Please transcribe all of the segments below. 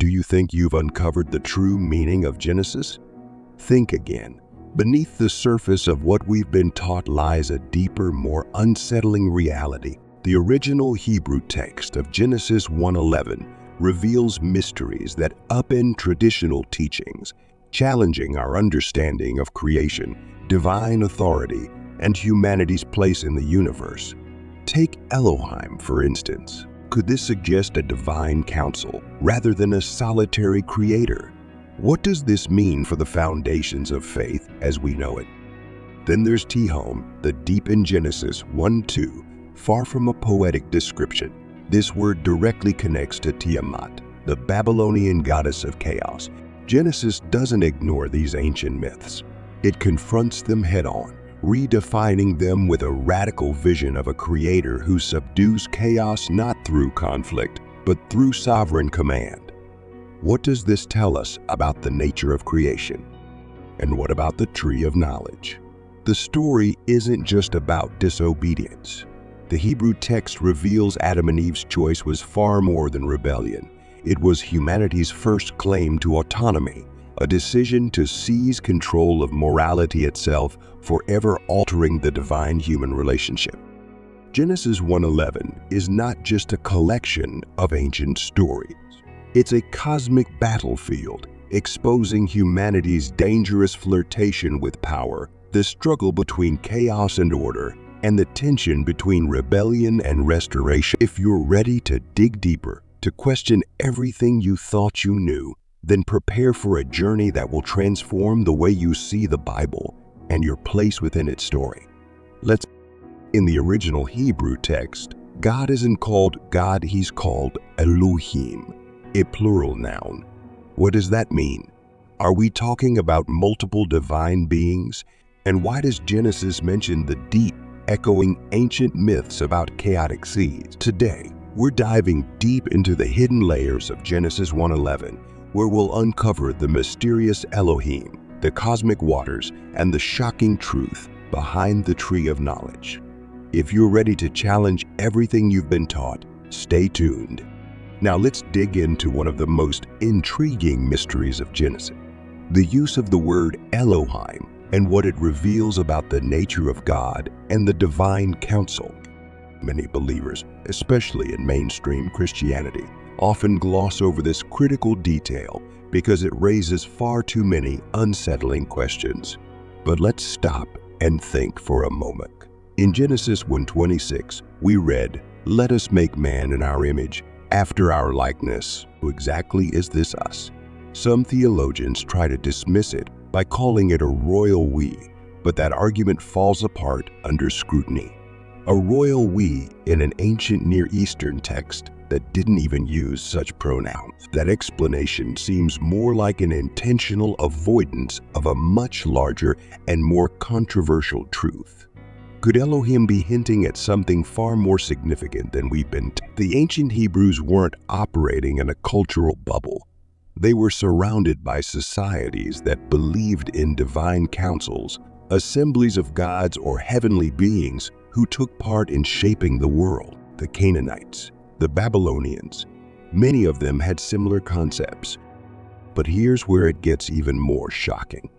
Do you think you've uncovered the true meaning of Genesis? Think again. Beneath the surface of what we've been taught lies a deeper, more unsettling reality. The original Hebrew text of Genesis 1:11 reveals mysteries that upend traditional teachings, challenging our understanding of creation, divine authority, and humanity's place in the universe. Take Elohim, for instance. Could this suggest a divine council rather than a solitary creator? What does this mean for the foundations of faith as we know it? Then there's Tehom, the deep in Genesis 1:2. Far from a poetic description, this word directly connects to Tiamat, the Babylonian goddess of chaos. Genesis doesn't ignore these ancient myths. It confronts them head-on, redefining them with a radical vision of a creator who subdues chaos not through conflict, but through sovereign command. What does this tell us about the nature of creation? And what about the tree of knowledge? The story isn't just about disobedience. The Hebrew text reveals Adam and Eve's choice was far more than rebellion. It was humanity's first claim to autonomy, a decision to seize control of morality itself, forever altering the divine-human relationship. Genesis 1:11 is not just a collection of ancient stories. It's a cosmic battlefield, exposing humanity's dangerous flirtation with power, the struggle between chaos and order, and the tension between rebellion and restoration. If you're ready to dig deeper, to question everything you thought you knew, then prepare for a journey that will transform the way you see the Bible and your place within its story. In the original Hebrew text, God isn't called God, he's called Elohim, a plural noun. What does that mean? Are we talking about multiple divine beings? And why does Genesis mention the deep, echoing ancient myths about chaotic seas? Today, we're diving deep into the hidden layers of Genesis 1:11, where we'll uncover the mysterious Elohim, the cosmic waters, and the shocking truth behind the tree of knowledge. If you're ready to challenge everything you've been taught, stay tuned. Now let's dig into one of the most intriguing mysteries of Genesis, the use of the word Elohim and what it reveals about the nature of God and the divine council. Many believers, especially in mainstream Christianity, often gloss over this critical detail because it raises far too many unsettling questions. But let's stop and think for a moment. In Genesis 1:26, we read, "Let us make man in our image, after our likeness." Who exactly is this us? Some theologians try to dismiss it by calling it a royal we, but that argument falls apart under scrutiny. A royal we in an ancient Near Eastern text that didn't even use such pronouns. That explanation seems more like an intentional avoidance of a much larger and more controversial truth. Could Elohim be hinting at something far more significant than we've been taught? The ancient Hebrews weren't operating in a cultural bubble. They were surrounded by societies that believed in divine councils, assemblies of gods or heavenly beings who took part in shaping the world. The Canaanites, the Babylonians, many of them had similar concepts. But here's where it gets even more shocking.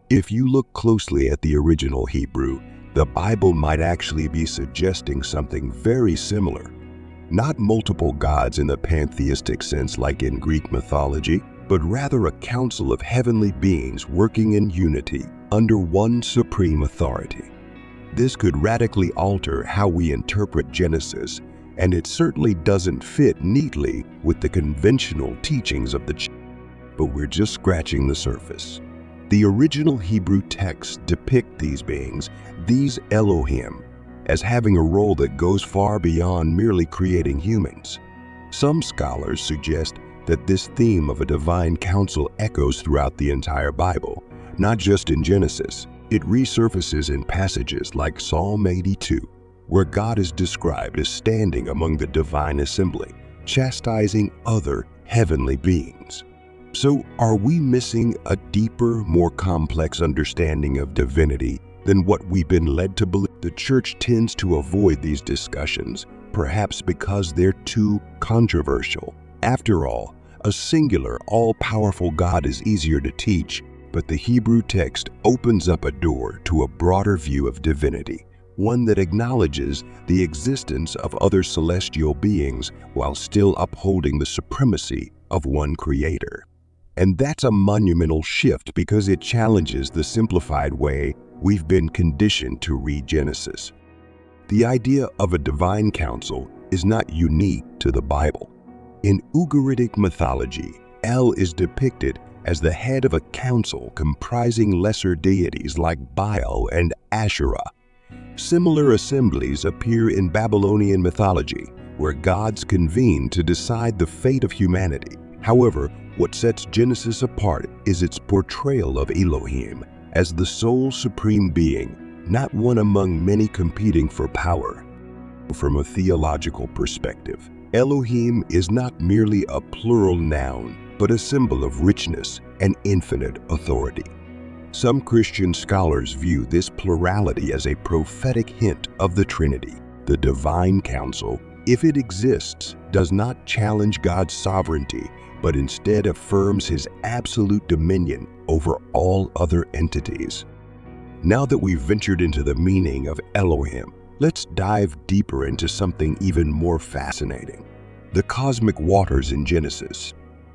If you look closely at the original Hebrew, the Bible might actually be suggesting something very similar. Not multiple gods in the pantheistic sense like in Greek mythology, but rather a council of heavenly beings working in unity under one supreme authority. This could radically alter how we interpret Genesis, and it certainly doesn't fit neatly with the conventional teachings of the church. But we're just scratching the surface. The original Hebrew texts depict these beings, these Elohim, as having a role that goes far beyond merely creating humans. Some scholars suggest that this theme of a divine council echoes throughout the entire Bible, not just in Genesis. It resurfaces in passages like Psalm 82, where God is described as standing among the divine assembly, chastising other heavenly beings. So, are we missing a deeper, more complex understanding of divinity than what we've been led to believe? The church tends to avoid these discussions, perhaps because they're too controversial. After all, A singular, all-powerful God is easier to teach, but the Hebrew text opens up a door to a broader view of divinity, one that acknowledges the existence of other celestial beings while still upholding the supremacy of one creator. And that's a monumental shift because it challenges the simplified way we've been conditioned to read Genesis. The idea of a divine council is not unique to the Bible. In Ugaritic mythology, El is depicted as the head of a council comprising lesser deities like Baal and Asherah. Similar assemblies appear in Babylonian mythology, where gods convene to decide the fate of humanity. However, what sets Genesis apart is its portrayal of Elohim as the sole supreme being, not one among many competing for power. From a theological perspective, Elohim is not merely a plural noun, but a symbol of richness and infinite authority. Some Christian scholars view this plurality as a prophetic hint of the Trinity. The divine council, if it exists, does not challenge God's sovereignty, but instead affirms his absolute dominion over all other entities. Now that we've ventured into the meaning of Elohim, let's dive deeper into something even more fascinating: the cosmic waters in Genesis.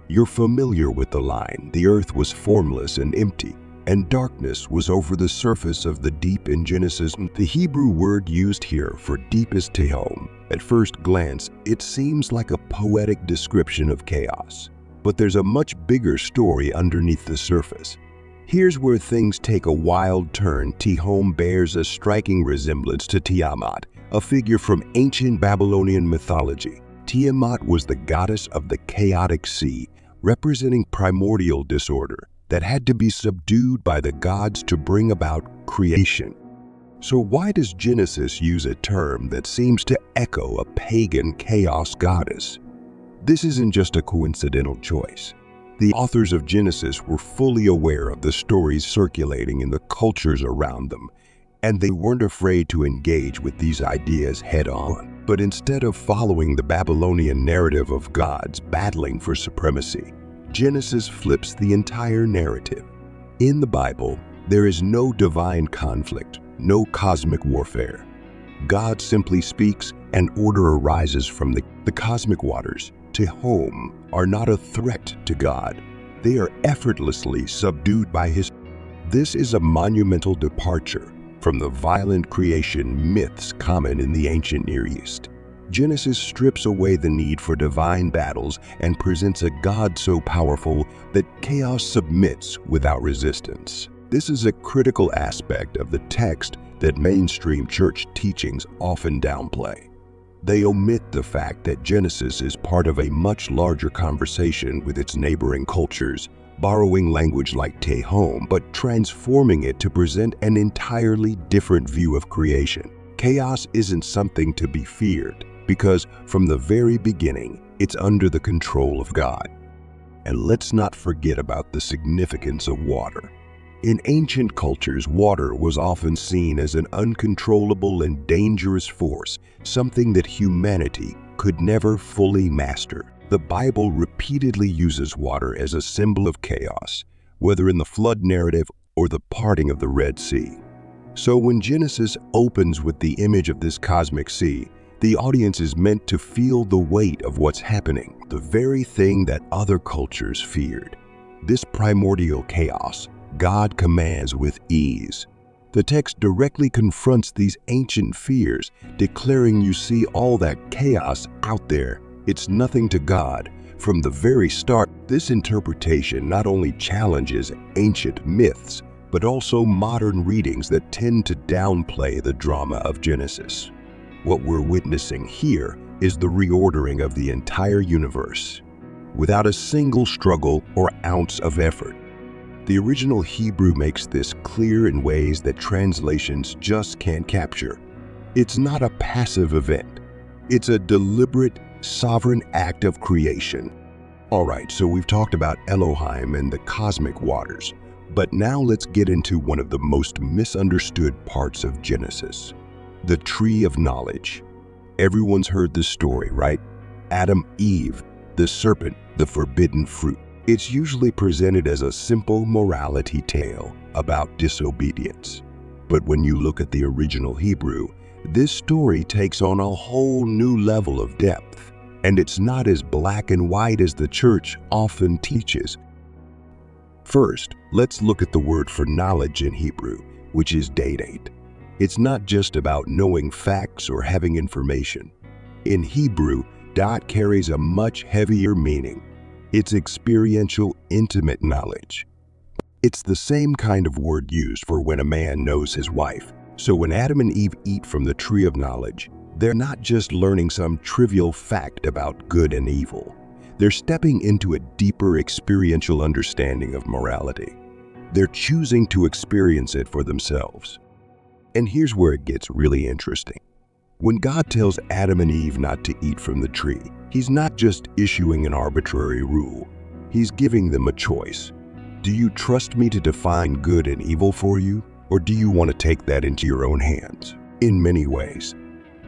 You're familiar with the line, "The earth was formless and empty, and darkness was over the surface of the deep" in Genesis. The Hebrew word used here for deep is Tehom. At first glance, it seems like a poetic description of chaos, but there's a much bigger story underneath the surface. Here's where things take a wild turn. Tehom bears a striking resemblance to Tiamat, a figure from ancient Babylonian mythology. Tiamat was the goddess of the chaotic sea, representing primordial disorder that had to be subdued by the gods to bring about creation. So why does Genesis use a term that seems to echo a pagan chaos goddess? This isn't just a coincidental choice. The authors of Genesis were fully aware of the stories circulating in the cultures around them, and they weren't afraid to engage with these ideas head-on. But instead of following the Babylonian narrative of gods battling for supremacy, Genesis flips the entire narrative. In the Bible, there is no divine conflict, no cosmic warfare. God simply speaks and order arises from the cosmic waters. Tehom are not a threat to God. They are effortlessly subdued by his. This is a monumental departure from the violent creation myths common in the ancient Near East. Genesis strips away the need for divine battles and presents a God so powerful that chaos submits without resistance. This is a critical aspect of the text that mainstream church teachings often downplay. They omit the fact that Genesis is part of a much larger conversation with its neighboring cultures, borrowing language like Tehom but transforming it to present an entirely different view of creation. Chaos isn't something to be feared, because from the very beginning, it's under the control of God. And let's not forget about the significance of water. In ancient cultures, water was often seen as an uncontrollable and dangerous force, something that humanity could never fully master. The Bible repeatedly uses water as a symbol of chaos, whether in the flood narrative or the parting of the Red Sea. So when Genesis opens with the image of this cosmic sea, the audience is meant to feel the weight of what's happening, the very thing that other cultures feared. This primordial chaos, God commands with ease. The text directly confronts these ancient fears, declaring, "You see all that chaos out there, it's nothing to God." From the very start, this interpretation not only challenges ancient myths, but also modern readings that tend to downplay the drama of Genesis. What we're witnessing here is the reordering of the entire universe, without a single struggle or ounce of effort. The original Hebrew makes this clear in ways that translations just can't capture. It's not a passive event. It's a deliberate, sovereign act of creation. All right, so we've talked about Elohim and the cosmic waters, but now let's get into one of the most misunderstood parts of Genesis: the tree of knowledge. Everyone's heard this story, right? Adam, Eve, The serpent, the forbidden fruit. It's usually presented as a simple morality tale about disobedience. But when you look at the original Hebrew, this story takes on a whole new level of depth, and it's not as black and white as the church often teaches. First, let's look at the word for knowledge in Hebrew, which is datate. It's not just about knowing facts or having information. In Hebrew, dot carries a much heavier meaning. It's experiential, intimate knowledge. It's the same kind of word used for when a man knows his wife. So when Adam and Eve eat from the tree of knowledge, they're not just learning some trivial fact about good and evil. They're stepping into a deeper experiential understanding of morality. They're choosing to experience it for themselves. And here's where it gets really interesting. When God tells Adam and Eve not to eat from the tree, He's not just issuing an arbitrary rule. He's giving them a choice. Do you trust me to define good and evil for you, or do you want to take that into your own hands? In many ways,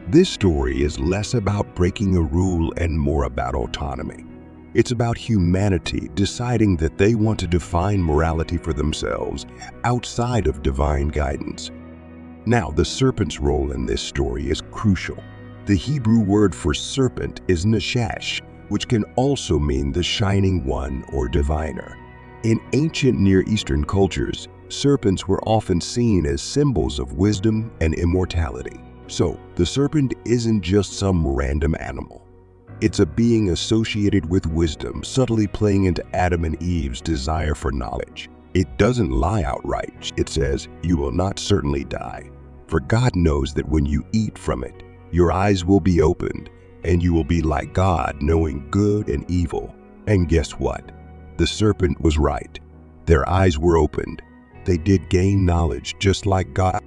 this story is less about breaking a rule and more about autonomy. It's about humanity deciding that they want to define morality for themselves outside of divine guidance. Now, the serpent's role in this story is crucial. The Hebrew word for serpent is nashash, which can also mean the shining one or diviner. In ancient Near Eastern cultures, serpents were often seen as symbols of wisdom and immortality. So, the serpent isn't just some random animal. It's a being associated with wisdom, subtly playing into Adam and Eve's desire for knowledge. It doesn't lie outright. It says, "You will not certainly die." For God knows that when you eat from it, your eyes will be opened, and you will be like God, knowing good and evil. And guess what? The serpent was right. Their eyes were opened. They did gain knowledge just like God,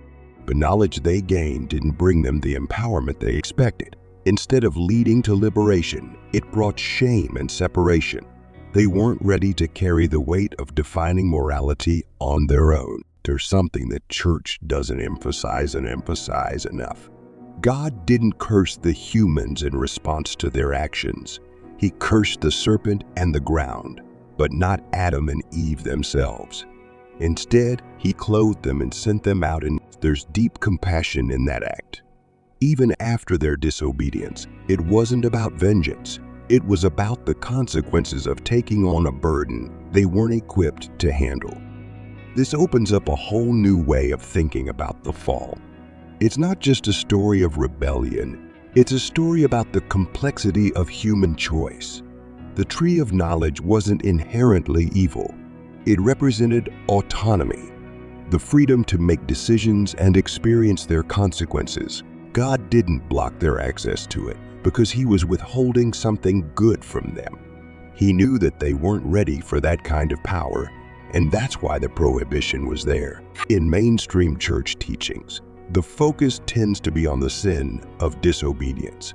but knowledge they gained didn't bring them the empowerment they expected. Instead of leading to liberation, it brought shame and separation. They weren't ready to carry the weight of defining morality on their own. There's something that church doesn't emphasize enough. God didn't curse the humans in response to their actions. He cursed the serpent and the ground, but not Adam and Eve themselves. Instead, He clothed them and sent them out, and there's deep compassion in that act. Even after their disobedience, it wasn't about vengeance. It was about the consequences of taking on a burden they weren't equipped to handle. This opens up a whole new way of thinking about the fall. It's not just a story of rebellion, it's a story about the complexity of human choice. The tree of knowledge wasn't inherently evil. It represented autonomy, the freedom to make decisions and experience their consequences. God didn't block their access to it because He was withholding something good from them. He knew that they weren't ready for that kind of power, and that's why the prohibition was there. In mainstream church teachings, the focus tends to be on the sin of disobedience,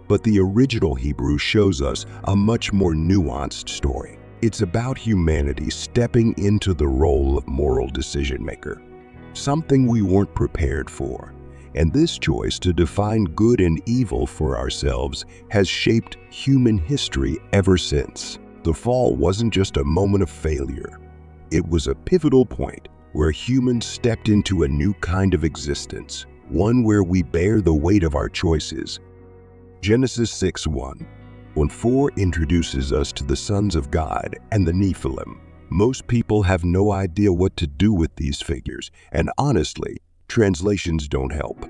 but the original Hebrew shows us a much more nuanced story. It's about humanity stepping into the role of moral decision maker, something we weren't prepared for. And this choice to define good and evil for ourselves has shaped human history ever since. The fall wasn't just a moment of failure. It was a pivotal point where humans stepped into a new kind of existence, one where we bear the weight of our choices. Genesis 6:1-4 introduces us to the sons of God and the Nephilim. Most people have no idea what to do with these figures, and honestly, translations don't help.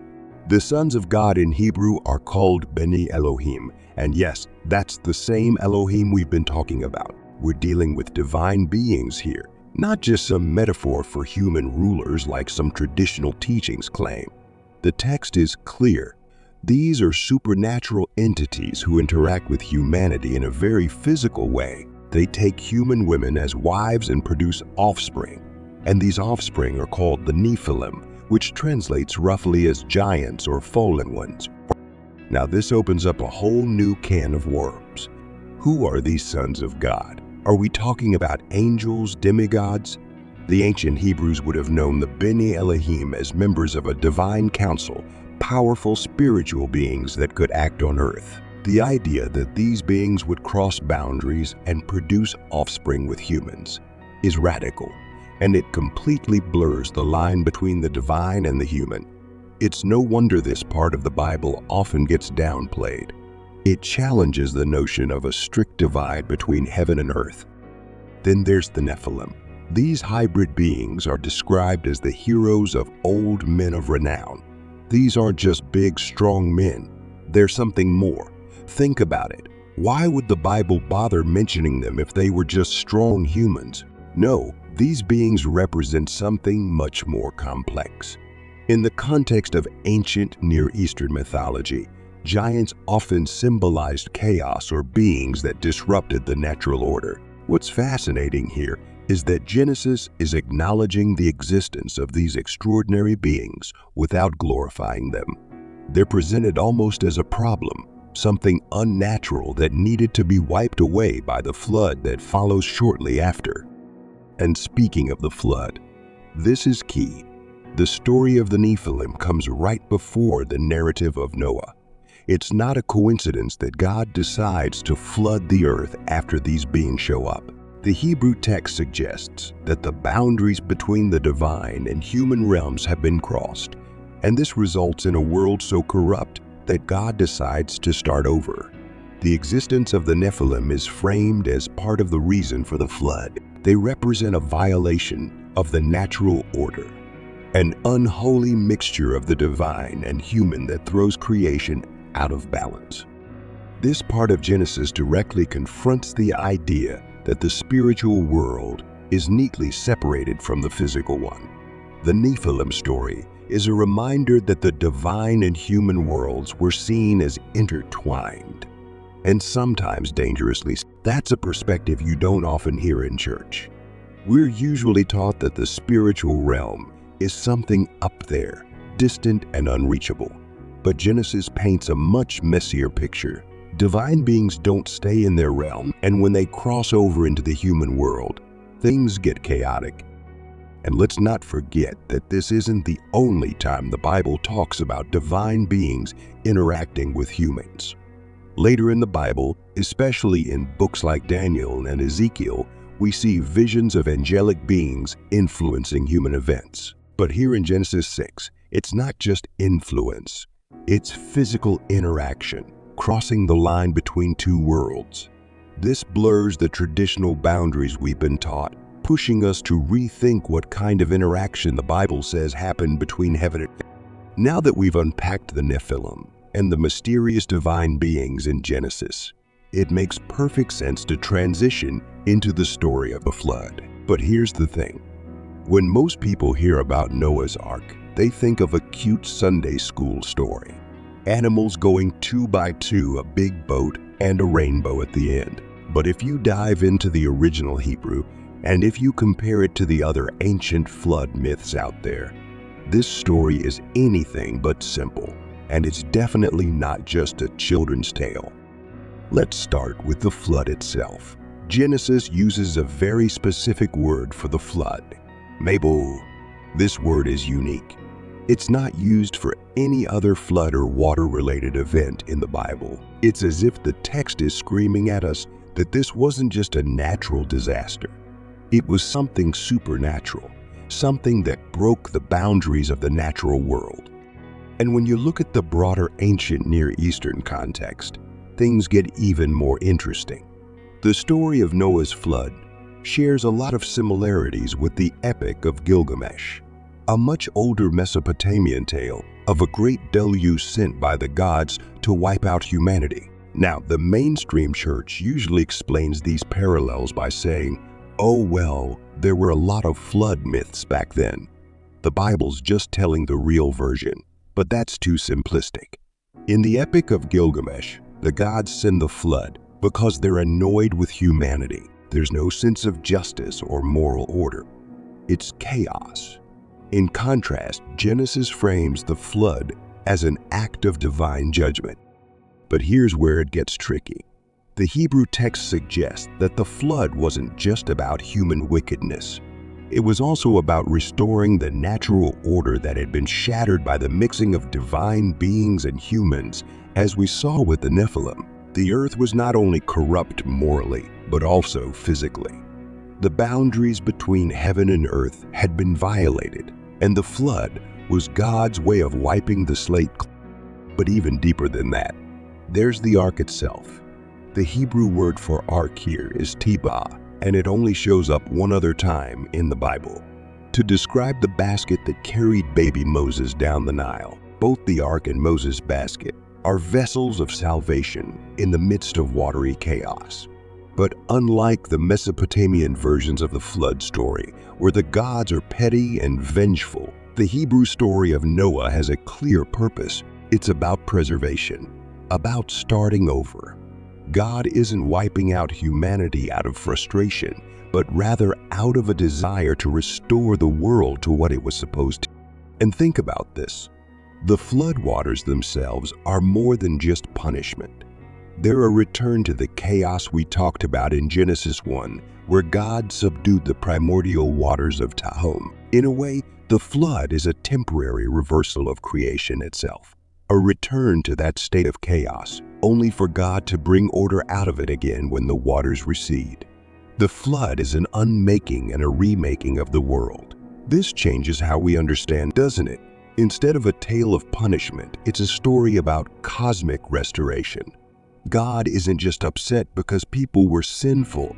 The sons of God in Hebrew are called Beni Elohim, and yes, that's the same Elohim we've been talking about. We're dealing with divine beings here, not just some metaphor for human rulers like some traditional teachings claim. The text is clear. These are supernatural entities who interact with humanity in a very physical way. They take human women as wives and produce offspring, and these offspring are called the Nephilim, which translates roughly as giants or fallen ones. Now this opens up a whole new can of worms. Who are these sons of God? Are we talking about angels, demigods? The ancient Hebrews would have known the Beni Elohim as members of a divine council, powerful spiritual beings that could act on earth. The idea that these beings would cross boundaries and produce offspring with humans is radical, and it completely blurs the line between the divine and the human. It's no wonder this part of the Bible often gets downplayed. It challenges the notion of a strict divide between heaven and earth. Then there's the Nephilim. These hybrid beings are described as the heroes of old men of renown. These aren't just big, strong men. They're something more. Think about it. Why would the Bible bother mentioning them if they were just strong humans? No, these beings represent something much more complex. In the context of ancient Near Eastern mythology, giants often symbolized chaos or beings that disrupted the natural order. What's fascinating here is that Genesis is acknowledging the existence of these extraordinary beings without glorifying them. They're presented almost as a problem, something unnatural that needed to be wiped away by the flood that follows shortly after. And speaking of the flood, this is key. The story of the Nephilim comes right before the narrative of Noah. It's not a coincidence that God decides to flood the earth after these beings show up. The Hebrew text suggests that the boundaries between the divine and human realms have been crossed, and this results in a world so corrupt that God decides to start over. The existence of the Nephilim is framed as part of the reason for the flood. They represent a violation of the natural order, an unholy mixture of the divine and human that throws creation out of balance. This part of Genesis directly confronts the idea that the spiritual world is neatly separated from the physical one. The Nephilim story is a reminder that the divine and human worlds were seen as intertwined, and sometimes dangerously. That's a perspective you don't often hear in church. We're usually taught that the spiritual realm is something up there, distant and unreachable. But Genesis paints a much messier picture. Divine beings don't stay in their realm, and when they cross over into the human world, things get chaotic. And let's not forget that this isn't the only time the Bible talks about divine beings interacting with humans. Later in the Bible, especially in books like Daniel and Ezekiel, we see visions of angelic beings influencing human events. But here in Genesis 6, it's not just influence. It's physical interaction, crossing the line between two worlds. This blurs the traditional boundaries we've been taught, pushing us to rethink what kind of interaction the Bible says happened between heaven and earth. Now that we've unpacked the Nephilim and the mysterious divine beings in Genesis, it makes perfect sense to transition into the story of the flood. But here's the thing. When most people hear about Noah's Ark, they think of a cute Sunday school story. Animals going 2 by 2, a big boat, and a rainbow at the end. But if you dive into the original Hebrew, and if you compare it to the other ancient flood myths out there, this story is anything but simple, and it's definitely not just a children's tale. Let's start with the flood itself. Genesis uses a very specific word for the flood, Babel. This word is unique. It's not used for any other flood or water-related event in the Bible. It's as if the text is screaming at us that this wasn't just a natural disaster. It was something supernatural, something that broke the boundaries of the natural world. And when you look at the broader ancient Near Eastern context, things get even more interesting. The story of Noah's flood shares a lot of similarities with the Epic of Gilgamesh, a much older Mesopotamian tale of a great deluge sent by the gods to wipe out humanity. Now, the mainstream church usually explains these parallels by saying, oh well, there were a lot of flood myths back then. The Bible's just telling the real version, but that's too simplistic. In the Epic of Gilgamesh, the gods send the flood because they're annoyed with humanity. There's no sense of justice or moral order. It's chaos. In contrast, Genesis frames the flood as an act of divine judgment. But here's where it gets tricky. The Hebrew text suggests that the flood wasn't just about human wickedness. It was also about restoring the natural order that had been shattered by the mixing of divine beings and humans, as we saw with the Nephilim. The earth was not only corrupt morally, but also physically. The boundaries between heaven and earth had been violated, and the flood was God's way of wiping the slate clean. But even deeper than that, there's the ark itself. The Hebrew word for ark here is tibah, and it only shows up one other time in the Bible. To describe the basket that carried baby Moses down the Nile, both the ark and Moses' basket are vessels of salvation in the midst of watery chaos. But unlike the Mesopotamian versions of the flood story, where the gods are petty and vengeful, the Hebrew story of Noah has a clear purpose. It's about preservation, about starting over. God isn't wiping out humanity out of frustration, but rather out of a desire to restore the world to what it was supposed to. And think about this. The floodwaters themselves are more than just punishment. They're a return to the chaos we talked about in Genesis 1, where God subdued the primordial waters of Tehom. In a way, the flood is a temporary reversal of creation itself, a return to that state of chaos, only for God to bring order out of it again when the waters recede. The flood is an unmaking and a remaking of the world. This changes how we understand, doesn't it? Instead of a tale of punishment, it's a story about cosmic restoration. God isn't just upset because people were sinful.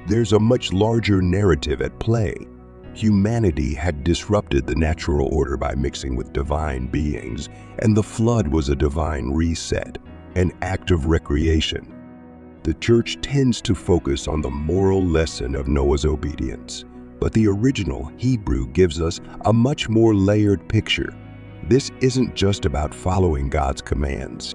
There's a much larger narrative at play. Humanity had disrupted the natural order by mixing with divine beings, and the flood was a divine reset, an act of recreation. The church tends to focus on the moral lesson of Noah's obedience, but the original Hebrew gives us a much more layered picture. This isn't just about following God's commands.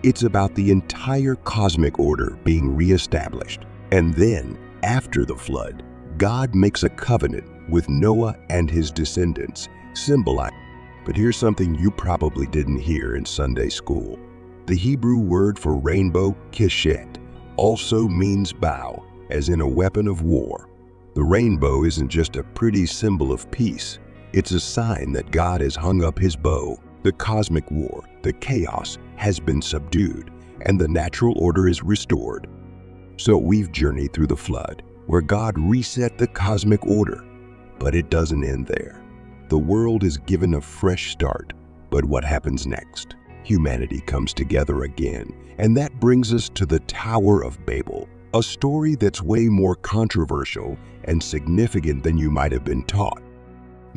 It's about the entire cosmic order being reestablished. And then, after the flood, God makes a covenant with Noah and his descendants, symbolizing. But here's something you probably didn't hear in Sunday school. The Hebrew word for rainbow, keshet, also means bow, as in a weapon of war. The rainbow isn't just a pretty symbol of peace. It's a sign that God has hung up his bow. The cosmic war, the chaos, has been subdued, and the natural order is restored. So we've journeyed through the flood, where God reset the cosmic order. But it doesn't end there. The world is given a fresh start. But what happens next? Humanity comes together again, and that brings us to the Tower of Babel, a story that's way more controversial and significant than you might have been taught.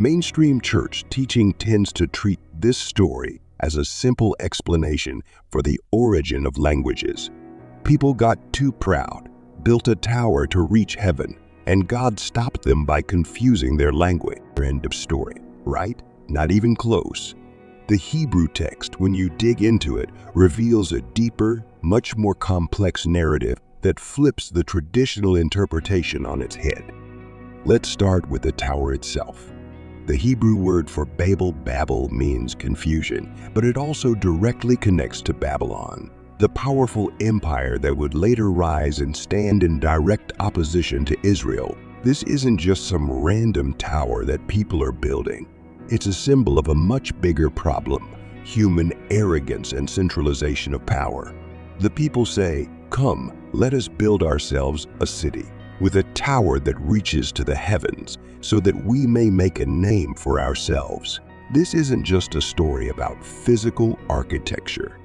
Mainstream church teaching tends to treat this story as a simple explanation for the origin of languages. People got too proud, built a tower to reach heaven, and God stopped them by confusing their language. End of story, right? Not even close. The Hebrew text, when you dig into it, reveals a deeper, much more complex narrative that flips the traditional interpretation on its head. Let's start with the tower itself. The Hebrew word for Babel means confusion, but it also directly connects to Babylon, the powerful empire that would later rise and stand in direct opposition to Israel. This isn't just some random tower that people are building. It's a symbol of a much bigger problem: human arrogance and centralization of power. The people say, "Come, let us build ourselves a city with a tower that reaches to the heavens, so that we may make a name for ourselves." This isn't just a story about physical architecture.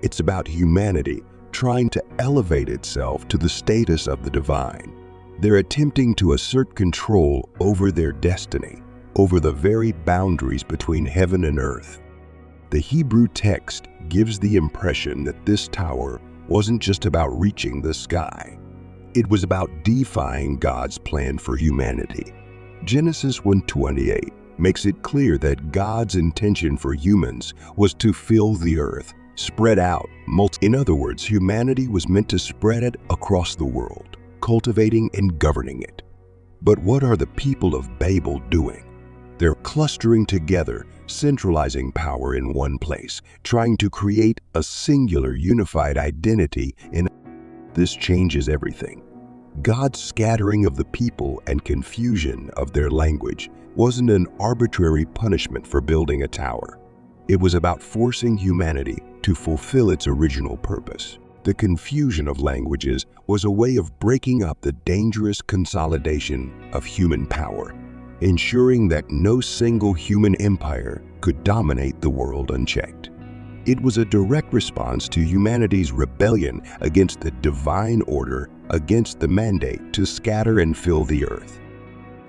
It's about humanity trying to elevate itself to the status of the divine. They're attempting to assert control over their destiny, over the very boundaries between heaven and earth. The Hebrew text gives the impression that this tower wasn't just about reaching the sky. It was about defying God's plan for humanity. Genesis 1:28 makes it clear that God's intention for humans was to fill the earth, spread out, In other words, humanity was meant to spread it across the world, cultivating and governing it. But what are the people of Babel doing? They're clustering together, centralizing power in one place, trying to create a singular unified identity in. This changes everything. God's scattering of the people and confusion of their language wasn't an arbitrary punishment for building a tower. It was about forcing humanity to fulfill its original purpose. The confusion of languages was a way of breaking up the dangerous consolidation of human power, ensuring that no single human empire could dominate the world unchecked. It was a direct response to humanity's rebellion against the divine order, against the mandate to scatter and fill the earth.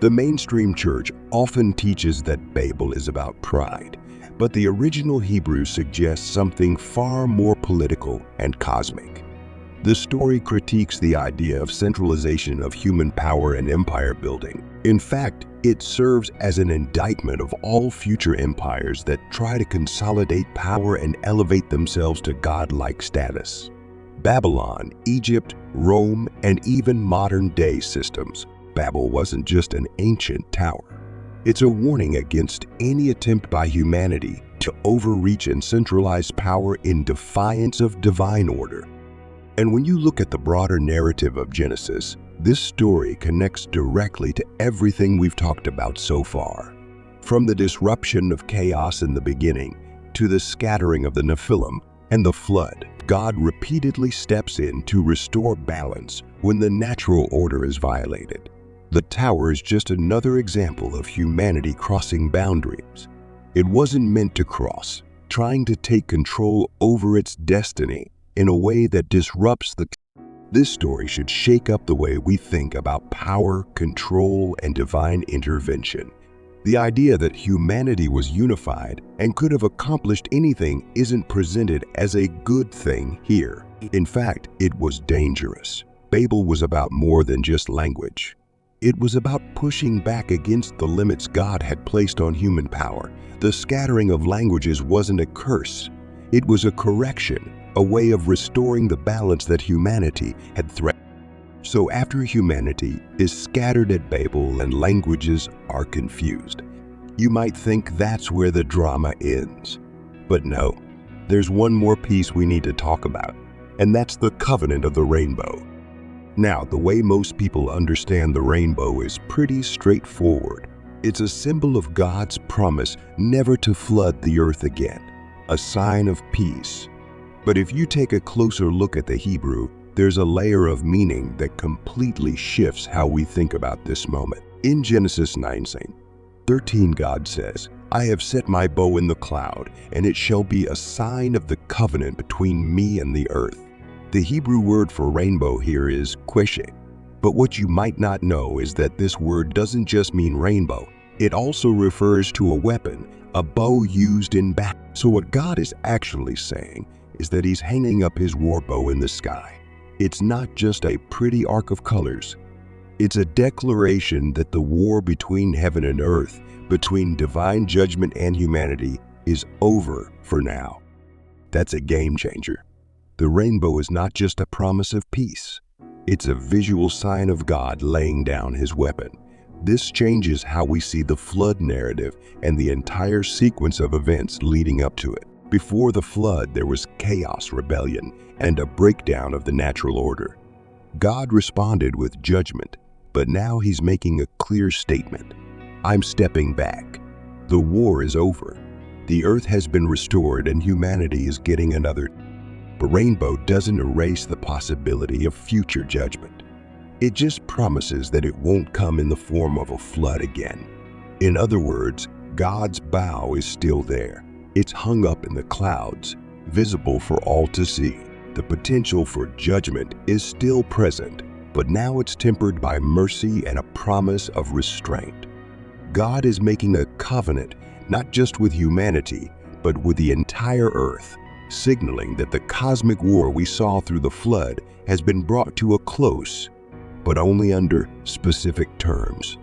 The mainstream church often teaches that Babel is about pride, but the original Hebrew suggests something far more political and cosmic. The story critiques the idea of centralization of human power and empire building. In fact, it serves as an indictment of all future empires that try to consolidate power and elevate themselves to godlike status. Babylon, Egypt, Rome, and even modern-day systems. Babel wasn't just an ancient tower. It's a warning against any attempt by humanity to overreach and centralize power in defiance of divine order. And when you look at the broader narrative of Genesis, this story connects directly to everything we've talked about so far. From the disruption of chaos in the beginning to the scattering of the Nephilim and the flood, God repeatedly steps in to restore balance when the natural order is violated. The tower is just another example of humanity crossing boundaries it wasn't meant to cross, trying to take control over its destiny in a way that disrupts the. This story should shake up the way we think about power, control, and divine intervention. The idea that humanity was unified and could have accomplished anything isn't presented as a good thing here. In fact, it was dangerous. Babel was about more than just language. It was about pushing back against the limits God had placed on human power. The scattering of languages wasn't a curse. It was a correction, a way of restoring the balance that humanity had threatened. So after humanity is scattered at Babel and languages are confused, you might think that's where the drama ends. But no, there's one more piece we need to talk about, and that's the covenant of the rainbow. Now, the way most people understand the rainbow is pretty straightforward. It's a symbol of God's promise never to flood the earth again, a sign of peace. But if you take a closer look at the Hebrew, there's a layer of meaning that completely shifts how we think about this moment. In Genesis 9:13, God says, "I have set my bow in the cloud, and it shall be a sign of the covenant between me and the earth." The Hebrew word for rainbow here is quesheh. But what you might not know is that this word doesn't just mean rainbow. It also refers to a weapon, a bow used in battle. So what God is actually saying is that he's hanging up his war bow in the sky. It's not just a pretty arc of colors. It's a declaration that the war between heaven and earth, between divine judgment and humanity, is over for now. That's a game changer. The rainbow is not just a promise of peace. It's a visual sign of God laying down his weapon. This changes how we see the flood narrative and the entire sequence of events leading up to it. Before the flood, there was chaos, rebellion, and a breakdown of the natural order. God responded with judgment, but now he's making a clear statement. I'm stepping back. The war is over. The earth has been restored and humanity is getting another. The rainbow doesn't erase the possibility of future judgment. It just promises that it won't come in the form of a flood again. In other words, God's bow is still there. It's hung up in the clouds, visible for all to see. The potential for judgment is still present, but now it's tempered by mercy and a promise of restraint. God is making a covenant, not just with humanity, but with the entire earth, signaling that the cosmic war we saw through the flood has been brought to a close, but only under specific terms.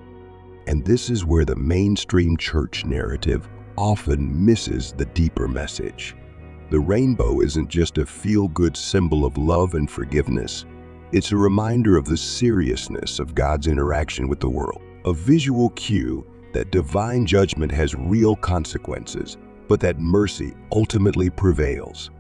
And this is where the mainstream church narrative often misses the deeper message. The rainbow isn't just a feel-good symbol of love and forgiveness. It's a reminder of the seriousness of God's interaction with the world, a visual cue that divine judgment has real consequences, but that mercy ultimately prevails.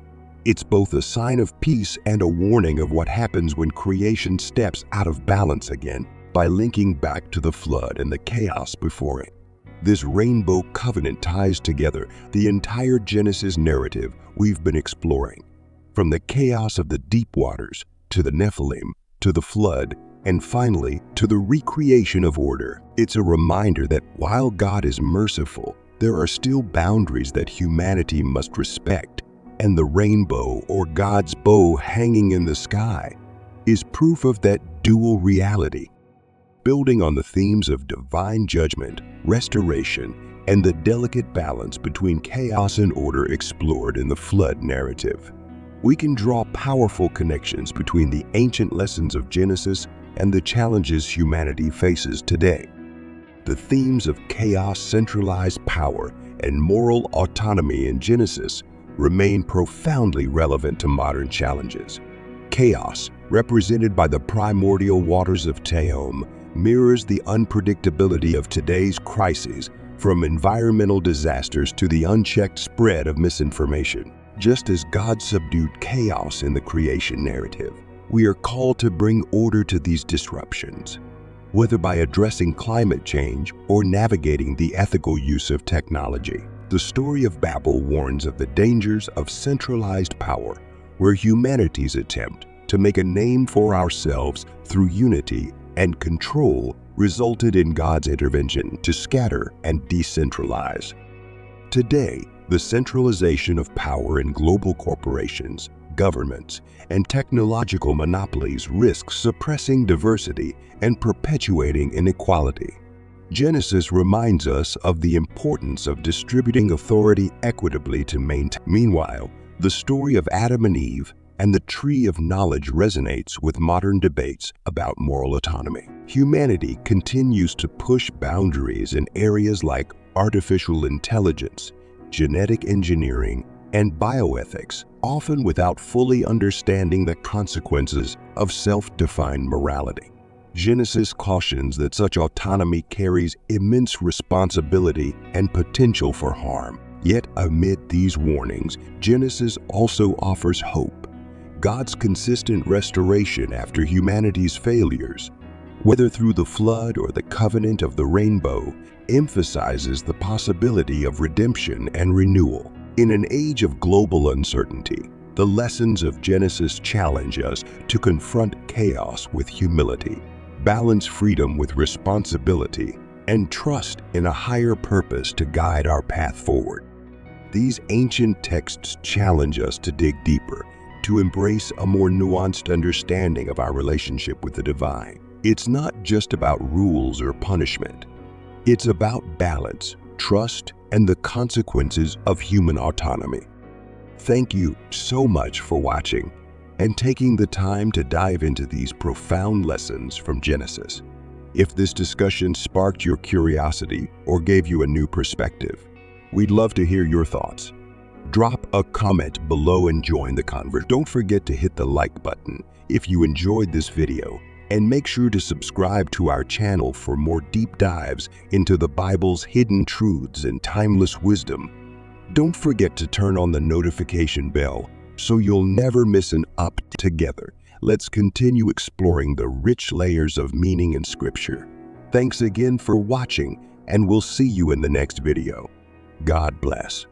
It's both a sign of peace and a warning of what happens when creation steps out of balance again, by linking back to the flood and the chaos before it. This rainbow covenant ties together the entire Genesis narrative we've been exploring. from the chaos of the deep waters to the Nephilim, to the flood, and finally to the recreation of order. It's a reminder that while God is merciful, there are still boundaries that humanity must respect, and the rainbow, or God's bow hanging in the sky, is proof of that dual reality. Building on the themes of divine judgment, restoration, and the delicate balance between chaos and order explored in the flood narrative, we can draw powerful connections between the ancient lessons of Genesis and the challenges humanity faces today. The themes of chaos, centralized power, and moral autonomy in Genesis remain profoundly relevant to modern challenges. Chaos, represented by the primordial waters of Tehom, mirrors the unpredictability of today's crises, from environmental disasters to the unchecked spread of misinformation. Just as God subdued chaos in the creation narrative, we are called to bring order to these disruptions. Whether by addressing climate change or navigating the ethical use of technology, the story of Babel warns of the dangers of centralized power, where humanity's attempt to make a name for ourselves through unity and control resulted in God's intervention to scatter and decentralize. Today, the centralization of power in global corporations, governments, and technological monopolies risks suppressing diversity and perpetuating inequality. Genesis reminds us of the importance of distributing authority equitably to maintain. Meanwhile, the story of Adam and Eve and the tree of knowledge resonates with modern debates about moral autonomy. Humanity continues to push boundaries in areas like artificial intelligence, genetic engineering, and bioethics, often without fully understanding the consequences of self-defined morality. Genesis cautions that such autonomy carries immense responsibility and potential for harm. Yet amid these warnings, Genesis also offers hope. God's consistent restoration after humanity's failures, whether through the flood or the covenant of the rainbow, emphasizes the possibility of redemption and renewal. In an age of global uncertainty, the lessons of Genesis challenge us to confront chaos with humility, balance freedom with responsibility, and trust in a higher purpose to guide our path forward. These ancient texts challenge us to dig deeper, to embrace a more nuanced understanding of our relationship with the divine. It's not just about rules or punishment. It's about balance, trust, and the consequences of human autonomy. Thank you so much for watching and taking the time to dive into these profound lessons from Genesis. If this discussion sparked your curiosity or gave you a new perspective, we'd love to hear your thoughts. Drop a comment below and join the conversation. Don't forget to hit the like button if you enjoyed this video, and make sure to subscribe to our channel for more deep dives into the Bible's hidden truths and timeless wisdom. Don't forget to turn on the notification bell so you'll never miss an update. Together, let's continue exploring the rich layers of meaning in Scripture. Thanks again for watching, and we'll see you in the next video. God bless.